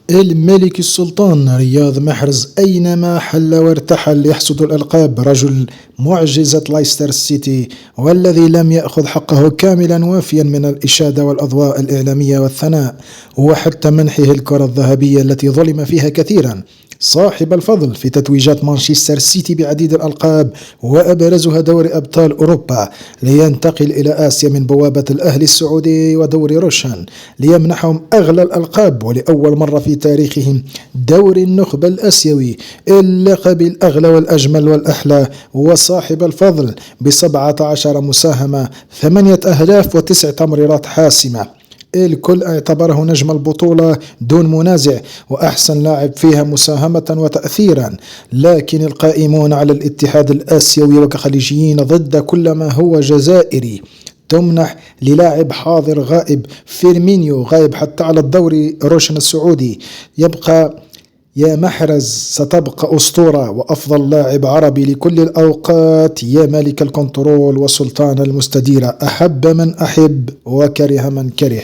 الملك السلطان رياض محرز أينما حل وارتحل يحصد الألقاب، رجل معجزة لايستر سيتي، والذي لم يأخذ حقه كاملا وافيا من الإشادة والأضواء الإعلامية والثناء، وحتى منحه الكرة الذهبية التي ظلم فيها كثيرا. صاحب الفضل في تتويجات مانشستر سيتي بعديد الألقاب وأبرزها دوري أبطال أوروبا، لينتقل إلى آسيا من بوابة الأهلي السعودي ودوري روشان ليمنحهم أغلى الألقاب، ولأول مرة في تاريخهم دوري النخبة الآسيوي، اللقب الأغلى والأجمل والأحلى. وصاحب الفضل ب17 مساهمة، 8 أهداف و9 تمريرات حاسمة. الكل اعتبره نجم البطولة دون منازع وأحسن لاعب فيها مساهمة وتأثيرا، لكن القائمون على الاتحاد الآسيوي وكخليجيين ضد كل ما هو جزائري تمنح للاعب حاضر غائب. فيرمينيو غائب حتى على الدوري روشن السعودي. يبقى يا محرز ستبقى أسطورة وأفضل لاعب عربي لكل الأوقات، يا ملك الكنترول وسلطان المستديرة، أحب من أحب وكره من كره.